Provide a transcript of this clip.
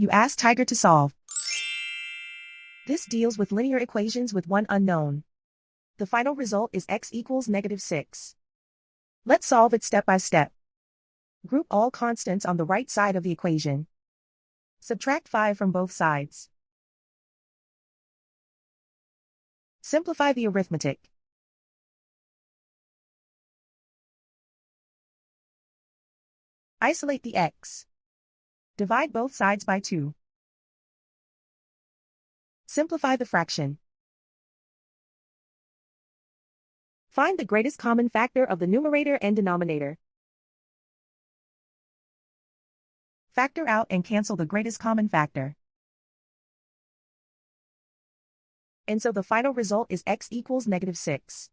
You ask Tiger to solve. This deals with linear equations with one unknown. The final result is x equals -6. Let's solve it step by step. Group all constants on the right side of the equation. Subtract 5 from both sides. Simplify the arithmetic. Isolate the x. Divide both sides by 2. Simplify the fraction. Find the greatest common factor of the numerator and denominator. Factor out and cancel the greatest common factor. And so the final result is x equals -6.